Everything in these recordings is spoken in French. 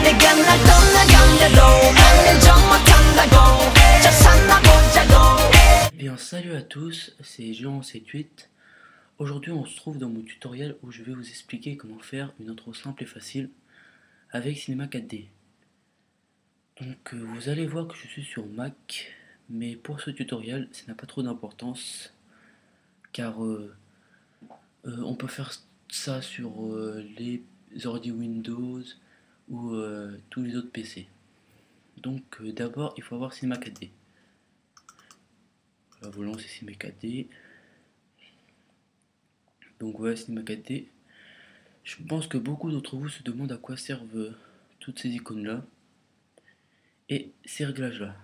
네가 날 떠나가려도 나는 정 못한다고 저 산나 보자고. Bien, salut à tous, c'est Jean78. Aujourd'hui on se trouve dans mon tutoriel où je vais vous expliquer comment faire une intro simple et facile avec Cinema 4D. Donc vous allez voir que je suis sur Mac, mais pour ce tutoriel ça n'a pas trop d'importance car on peut faire ça sur les ordi Windows ou tous les autres PC. Donc d'abord il faut avoir Cinema 4D. Vous lancez Cinema 4D. Donc voilà Cinema 4D. Je pense que beaucoup d'entre vous se demandent à quoi servent toutes ces icônes là et ces réglages là.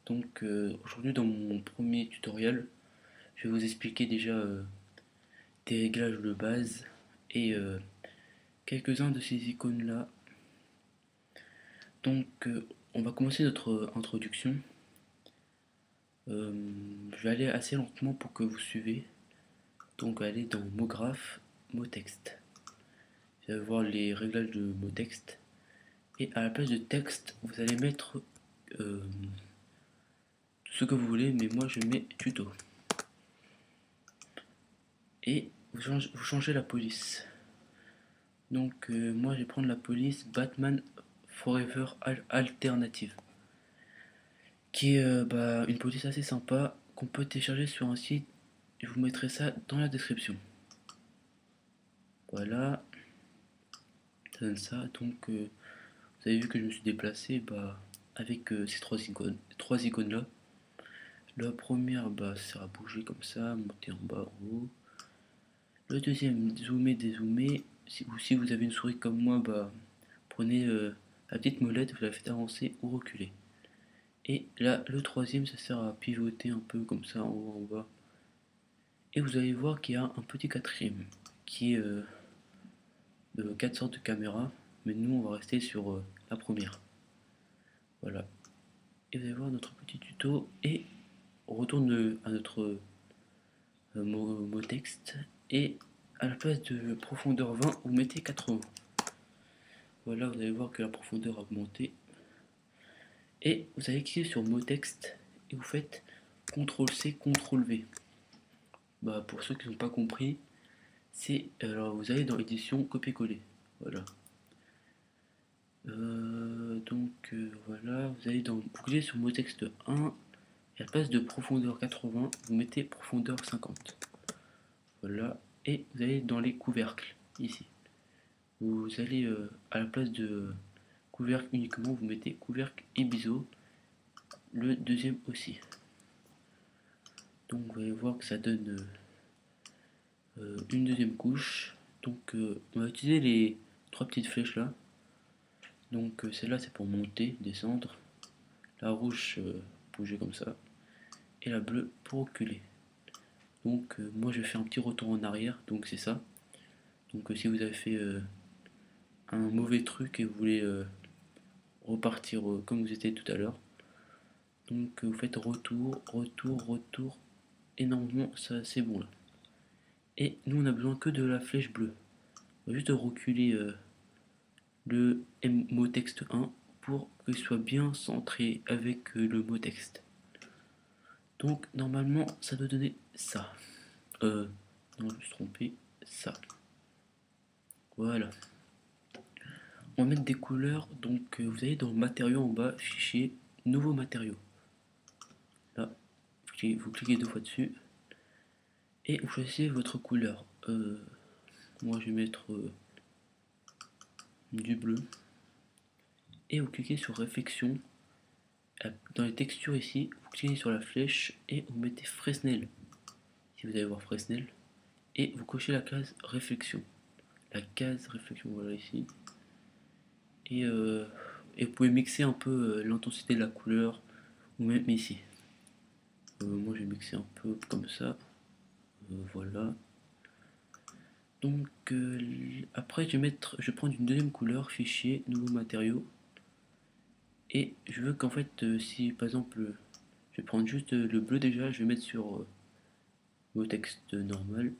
Donc aujourd'hui dans mon premier tutoriel, je vais vous expliquer déjà des réglages de base et quelques-uns de ces icônes là. Donc on va commencer notre introduction. Je vais aller assez lentement pour que vous suivez. Donc allez dans mot graphe, mot texte. Vous allez voir les réglages de mot texte. Et à la place de texte, vous allez mettre ce que vous voulez, mais moi je mets tuto. Et vous changez la police. Donc moi je vais prendre la police Batman Forever Alternative, qui est une police assez sympa qu'on peut télécharger sur un site. Je vous mettrai ça dans la description. Voilà, ça donne ça. Donc vous avez vu que je me suis déplacé avec ces trois icônes là. La première sert à bouger comme ça, monter en bas, en haut. Le deuxième, zoomer, dézoomer. Si vous avez une souris comme moi, prenez la petite molette, vous la faites avancer ou reculer. Et là, le troisième, ça sert à pivoter un peu comme ça, en haut, en bas. Et vous allez voir qu'il y a un petit quatrième qui est de 4 sortes de caméras, mais nous on va rester sur la première. Voilà. Et vous allez voir notre petit tuto et on retourne à notre mot texte et à la place de profondeur 20 vous mettez 80. Voilà, vous allez voir que la profondeur a augmenté et vous allez cliquer sur mot texte et vous faites CTRL C, CTRL V. Pour ceux qui n'ont pas compris, c'est alors vous allez dans édition copier-coller. Voilà. Voilà, vous allez vous cliquez sur mot texte 1 et à la place de profondeur 80 vous mettez profondeur 50. Voilà, et vous allez dans les couvercles ici. Vous allez à la place de couvercle uniquement vous mettez couvercle et biseau, le deuxième aussi. Donc vous allez voir que ça donne une deuxième couche. Donc on va utiliser les trois petites flèches là. Donc celle-là c'est pour monter, descendre. La rouge bouger comme ça. Et la bleue pour reculer. Donc moi je vais faire un petit retour en arrière. Donc c'est ça. Donc si vous avez fait un mauvais truc et vous voulez repartir comme vous étiez tout à l'heure. Donc vous faites retour, retour, retour. Et normalement ça c'est bon là. Et nous on a besoin que de la flèche bleue. On va juste reculer le mot texte 1 pour qu'il soit bien centré avec le mot texte. Donc normalement ça doit donner ça. Non, je me suis trompé, ça. Voilà. On va mettre des couleurs, donc vous allez dans matériaux en bas, fichier, nouveau matériau. Là, vous cliquez deux fois dessus et vous choisissez votre couleur. Moi je vais mettre du bleu et vous cliquez sur réflexion. Dans les textures ici, vous cliquez sur la flèche et vous mettez Fresnel. Si vous allez voir Fresnel et vous cochez la case réflexion. La case réflexion, voilà ici. Et vous pouvez mixer un peu l'intensité de la couleur ou même ici. Moi je vais mixer un peu comme ça. Voilà. Donc après je vais prendre une deuxième couleur, fichier, nouveau matériau. Et je veux qu'en fait si par exemple je vais prendre juste le bleu déjà, je vais mettre sur mot texte normal.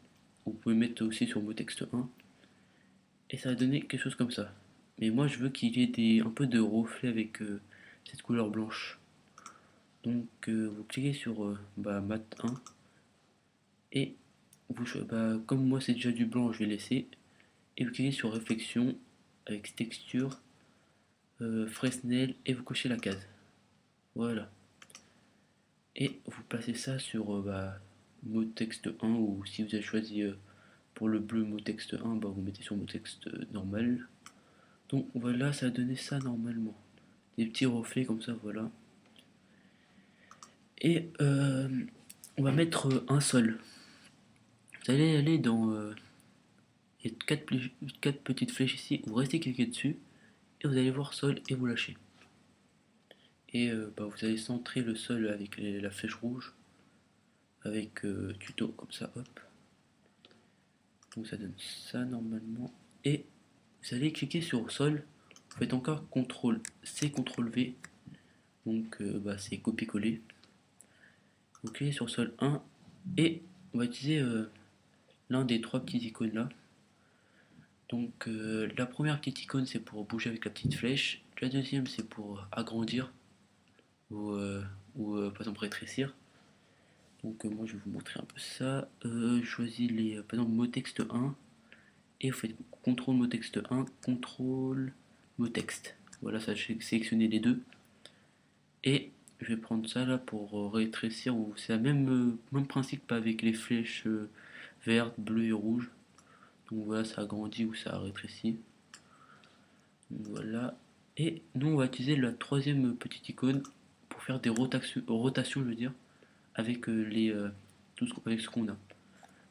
Vous pouvez mettre aussi sur mot texte 1. Et ça va donner quelque chose comme ça. Mais moi je veux qu'il y ait un peu de reflet avec cette couleur blanche. Donc vous cliquez sur mat 1 et comme moi c'est déjà du blanc, je vais laisser. Et vous cliquez sur réflexion avec texture, Fresnel et vous cochez la case. Voilà. Et vous placez ça sur mot texte 1 ou si vous avez choisi pour le bleu mot texte 1, vous mettez sur mot texte normal. Donc voilà, ça a donné ça normalement. Des petits reflets comme ça, voilà. Et on va mettre un sol. Vous allez aller dans... il y a 4 petites flèches ici, vous restez cliquer dessus et vous allez voir sol et vous lâchez. Et vous allez centrer le sol avec la flèche rouge, avec tuto comme ça, hop. Donc ça donne ça normalement. Et vous allez cliquer sur sol, vous faites encore CTRL C, CTRL V, donc c'est copier-coller. Vous cliquez sur sol 1 et on va utiliser l'un des 3 petites icônes là. Donc la première petite icône c'est pour bouger avec la petite flèche, la deuxième c'est pour agrandir ou par exemple rétrécir. Donc moi je vais vous montrer un peu ça. Je choisis par exemple mot texte 1 et vous faites CTRL mot texte 1, CTRL mot texte. Voilà, ça j'ai sélectionné les deux. Et je vais prendre ça là pour rétrécir. C'est le même principe pas avec les flèches vertes, bleues et rouges. Donc voilà, ça agrandit ou ça rétrécit. Donc voilà. Et nous on va utiliser la troisième petite icône pour faire des rotations je veux dire, avec avec ce qu'on a.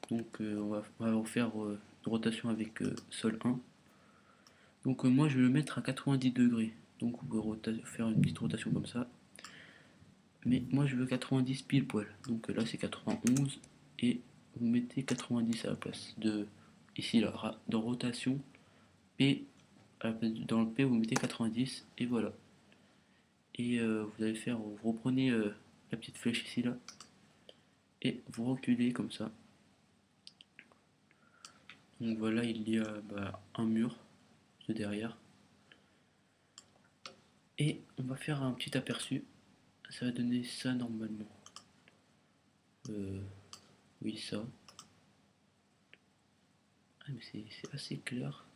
Donc on va faire une rotation avec sol 1. Donc moi je vais le mettre à 90 degrés. Donc vous pouvez faire une petite rotation comme ça. Mais moi je veux 90 pile poil. Donc là c'est 91 et vous mettez 90 à la place de ici là, de rotation P, dans le P vous mettez 90 et voilà. Et vous reprenez la petite flèche ici là et vous reculez comme ça. Donc voilà, il y a un mur de derrière. Et on va faire un petit aperçu. Ça va donner ça normalement. Oui, ça. Ah, mais c'est assez clair.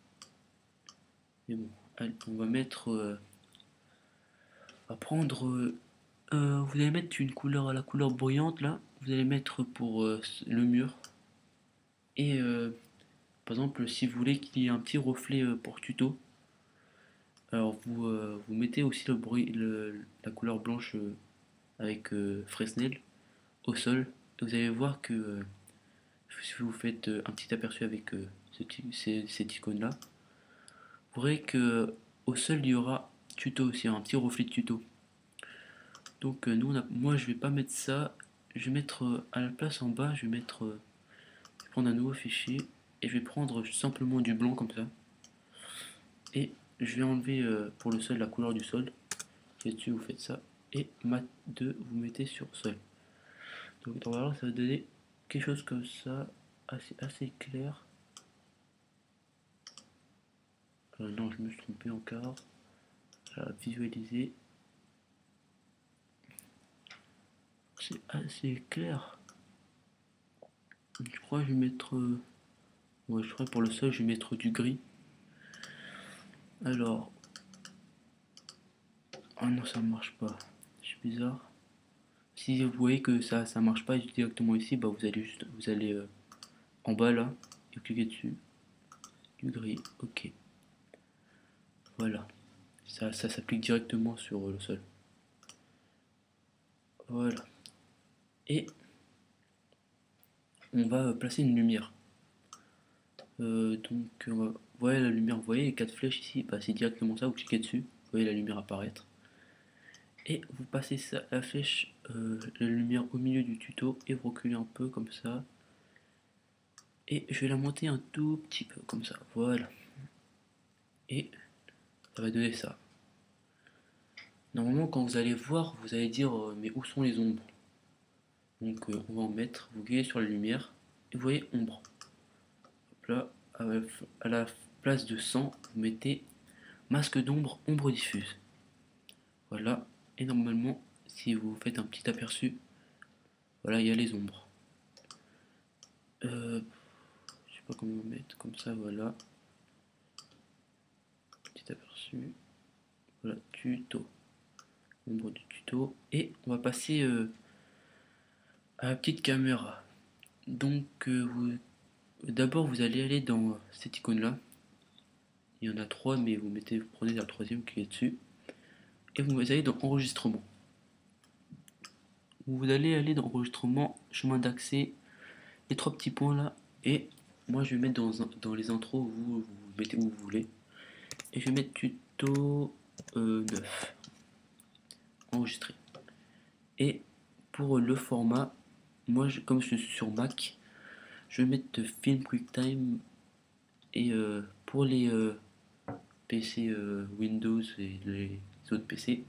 Mais bon, allez, on va mettre. On va prendre. Vous allez mettre une couleur à la couleur brillante là. Vous allez mettre pour le mur. Et par exemple, si vous voulez qu'il y ait un petit reflet pour tuto, alors vous mettez aussi la couleur blanche avec Fresnel au sol. Et vous allez voir que si vous faites un petit aperçu avec cette icône là, vous verrez que au sol il y aura tuto aussi, un petit reflet de tuto. Donc moi je vais pas mettre ça, je vais mettre à la place en bas, je vais prendre un nouveau fichier et je vais prendre simplement du blanc comme ça. Et je vais enlever pour le sol la couleur du sol. Et dessus vous faites ça. Et mat 2 vous mettez sur sol. Donc voilà, ça va donner quelque chose comme ça, assez clair. Non, je me suis trompé encore. Visualiser. C'est assez clair. Je crois que je vais mettre. Ouais, je crois que pour le sol, je vais mettre du gris. Alors. Oh non, ça marche pas. C'est bizarre. Si vous voyez que ça marche pas directement ici, vous allez en bas là et vous cliquez dessus. Du gris, ok. Voilà. Ça s'applique directement sur le sol. Voilà. Et on va placer une lumière. Voilà la lumière, vous voyez les 4 flèches ici, c'est directement ça, vous cliquez dessus, vous voyez la lumière apparaître. Et vous passez la flèche, la lumière au milieu du tuto et vous reculez un peu comme ça. Et je vais la monter un tout petit peu comme ça, voilà. Et ça va donner ça. Normalement quand vous allez voir, vous allez dire mais où sont les ombres? Donc on va en mettre, vous cliquez sur la lumière et vous voyez ombre. Hop là, à la place de 100, vous mettez masque d'ombre, ombre diffuse. Voilà, et normalement, si vous faites un petit aperçu, voilà, il y a les ombres. Je sais pas comment mettre, comme ça, voilà. Petit aperçu. Voilà, tuto. Ombre du tuto. Et on va passer à la petite caméra. Donc, d'abord, vous allez aller dans cette icône-là. Il y en a trois, mais vous prenez la troisième, vous cliquez dessus. Et vous allez dans enregistrement. Vous allez aller dans enregistrement, chemin d'accès, les trois petits points là. Et moi, je vais mettre dans les intros, vous mettez où vous voulez. Et je vais mettre tuto 9. Enregistrer. Et pour le format, moi, comme je suis sur Mac, je vais mettre Film QuickTime. Et pour les PC Windows et les autres PC,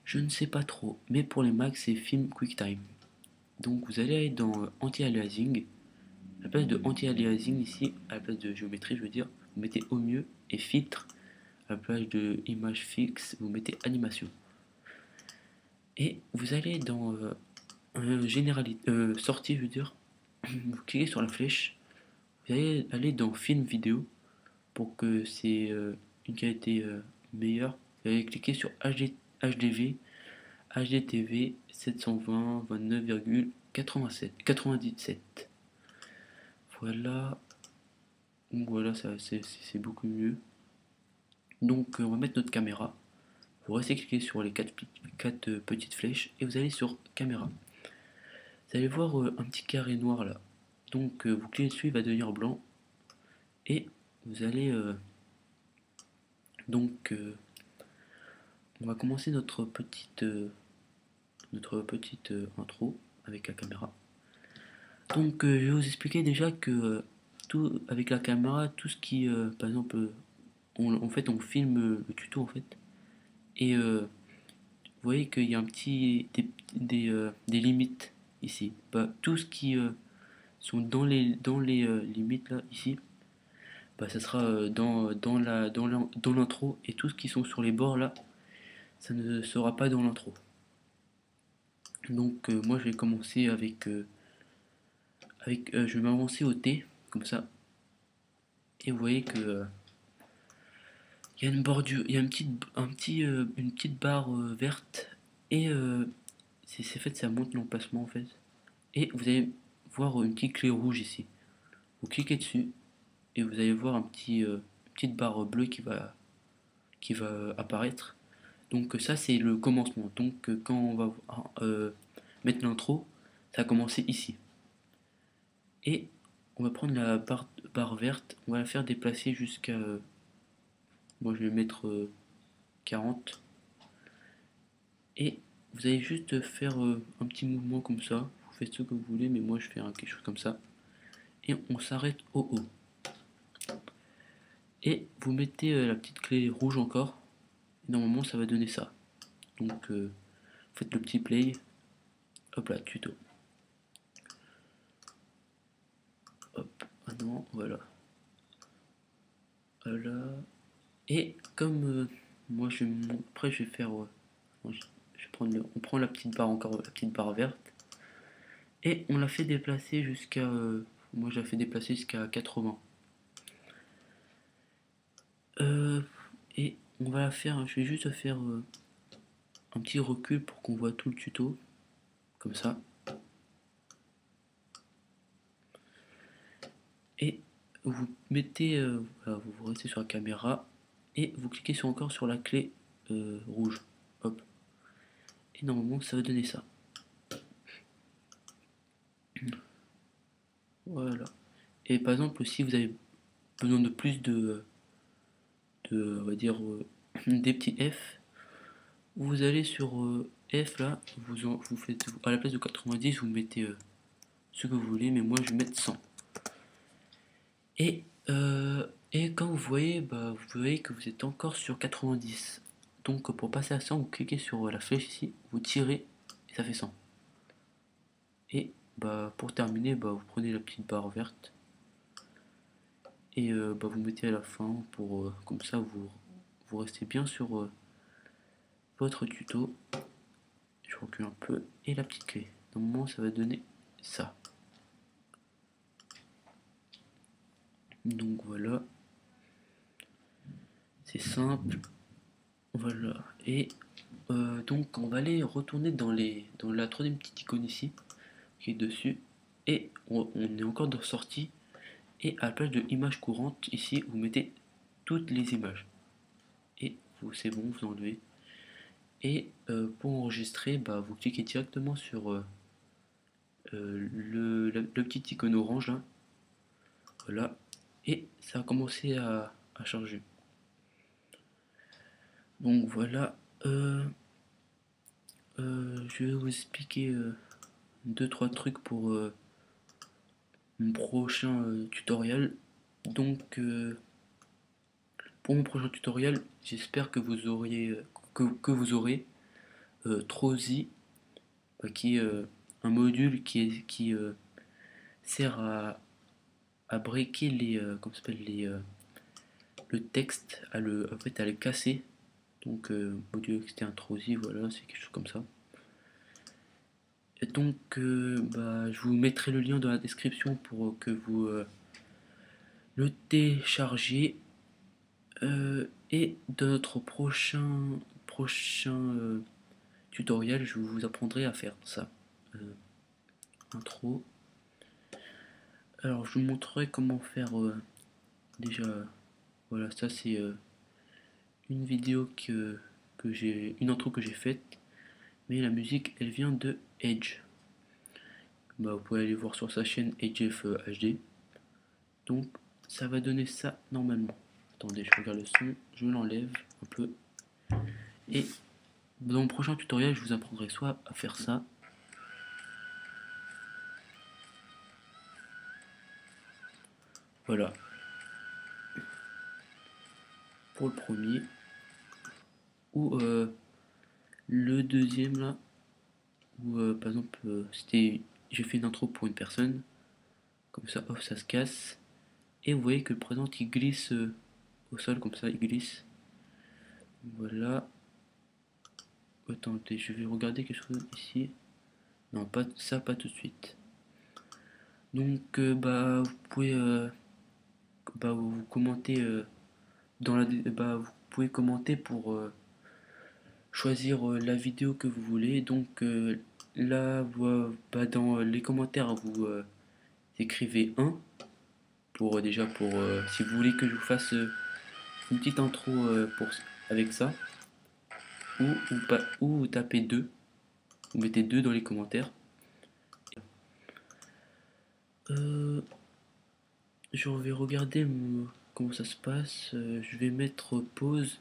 je ne sais pas trop. Mais pour les Mac, c'est Film QuickTime. Donc vous allez aller dans Anti-Aliasing. À la place de Anti-Aliasing ici, à la place de géométrie, je veux dire, vous mettez au mieux et filtre. À la place de image fixe, vous mettez animation. Et vous allez dans sortie, je veux dire, vous cliquez sur la flèche, vous allez aller dans film vidéo pour que c'est une qualité meilleure. Vous allez cliquer sur HDV, HDTV 720 29,97. Voilà, donc voilà, c'est beaucoup mieux. Donc on va mettre notre caméra. Vous restez cliquer sur les 4 petites flèches et vous allez sur caméra. Vous allez voir un petit carré noir là. Donc vous cliquez dessus, il va devenir blanc. Et vous allez on va commencer notre petite intro avec la caméra. Donc je vais vous expliquer déjà que tout avec la caméra, tout ce qui par exemple en fait on filme le tuto en fait. Et vous voyez qu'il y a un petit des limites ici. Bah, tout ce qui sont dans les limites là ici, bah, ça sera dans l'intro, et tout ce qui sont sur les bords là, ça ne sera pas dans l'intro. Donc moi je vais commencer avec je vais m'avancer au T comme ça, et vous voyez que il y a une bordure, il y a une petite barre verte, et c'est fait, ça monte l'emplacement en fait. Et vous allez voir une petite clé rouge ici. Vous cliquez dessus et vous allez voir une petite barre bleue qui va apparaître. Donc ça c'est le commencement. Donc quand on va mettre l'intro, ça va commencer ici. Et on va prendre la barre verte, on va la faire déplacer jusqu'à... moi je vais mettre 40. Et vous allez juste faire un petit mouvement comme ça. Vous faites ce que vous voulez, mais moi je fais quelque chose comme ça. Et on s'arrête au haut. Et vous mettez la petite clé rouge encore. Et normalement ça va donner ça. Donc faites le petit play. Hop là, tuto. Hop, maintenant, voilà. Voilà. Et comme moi après je vais faire... on prend la petite barre encore, la petite barre verte. Et on la fait déplacer jusqu'à... moi je la fais déplacer jusqu'à 80. Et on va la faire, je vais juste faire un petit recul pour qu'on voit tout le tuto, comme ça. Et vous mettez, voilà, vous restez sur la caméra et vous cliquez encore sur la clé rouge. Hop. Et normalement ça va donner ça. Voilà. Et par exemple, si vous avez besoin de plus on va dire, des petits F, vous allez sur F là, vous faites, à la place de 90, vous mettez ce que vous voulez, mais moi je vais mettre 100. Et quand vous voyez, bah, vous voyez que vous êtes encore sur 90. Donc pour passer à 100, vous cliquez sur la flèche ici, vous tirez et ça fait 100. Et bah, pour terminer, bah, vous prenez la petite barre verte et bah, vous mettez à la fin pour comme ça vous restez bien sur votre tuto. Je recule un peu et la petite clé. Normalement ça va donner ça. Donc voilà, c'est simple. Voilà, et donc on va aller retourner dans la troisième petite icône ici qui est dessus, et on est encore dans sortie, et à la place de images courantes ici vous mettez toutes les images et c'est bon, vous enlevez. Et pour enregistrer, vous cliquez directement sur le petit icône orange là, voilà, et ça a commencé à charger. Donc voilà, je vais vous expliquer 2-3 trucs pour mon prochain tutoriel. Donc pour mon prochain tutoriel, j'espère que vous aurez Trozy, qui est un module qui sert à breaker comment s'appelle le texte, à le casser. Donc module externe Trozy, voilà, c'est quelque chose comme ça. Et donc je vous mettrai le lien dans la description pour que vous le téléchargiez. Et dans notre prochain tutoriel, je vous apprendrai à faire ça. Intro. Alors je vous montrerai comment faire déjà. Voilà, ça c'est une vidéo une intro que j'ai faite, mais la musique elle vient de Edge. Vous pouvez aller voir sur sa chaîne EdgeF HD. Donc ça va donner ça normalement. Attendez, je regarde le son, je l'enlève un peu. Et dans mon prochain tutoriel, je vous apprendrai soit à faire ça. Voilà. Pour le premier. Ou le deuxième là. Où par exemple, j'ai fait une intro pour une personne. Comme ça, hop, ça se casse. Et vous voyez que le présent il glisse au sol, comme ça, il glisse. Voilà. Attendez, je vais regarder quelque chose ici. Non, pas ça, pas tout de suite. Donc, vous pouvez vous commenter vous pouvez commenter pour choisir la vidéo que vous voulez. Donc là, dans les commentaires, vous écrivez 1 pour déjà si vous voulez que je vous fasse une petite intro avec ça, ou vous tapez 2, vous mettez 2 dans les commentaires. Je vais regarder comment ça se passe. Je vais mettre pause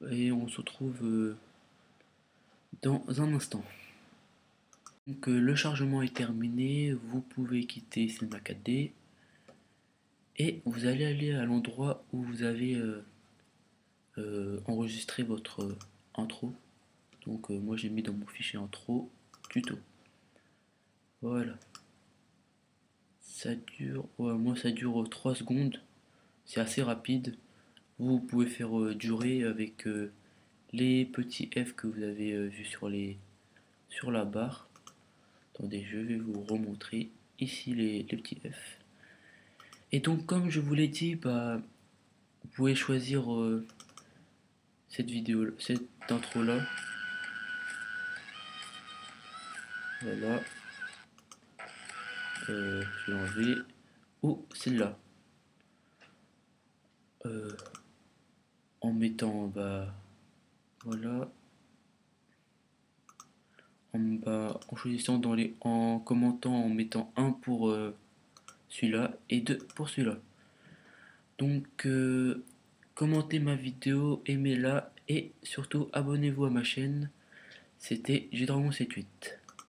et on se retrouve dans un instant. Donc le chargement est terminé, vous pouvez quitter Cinema 4D et vous allez aller à l'endroit où vous avez enregistré votre intro. Donc moi j'ai mis dans mon fichier intro tuto. Voilà. Ça dure, moi ça dure 3 secondes, c'est assez rapide. Vous pouvez faire durer avec les petits F que vous avez vus sur la barre. Attendez, je vais vous remontrer ici les petits F. Et donc comme je vous l'ai dit, vous pouvez choisir cette intro là. Voilà. Je vais enlever. Ou celle-là. En mettant voilà. En choisissant en commentant, en mettant 1 pour celui-là et 2 pour celui-là. Donc commentez ma vidéo, aimez-la et surtout abonnez-vous à ma chaîne. C'était Gdragon78.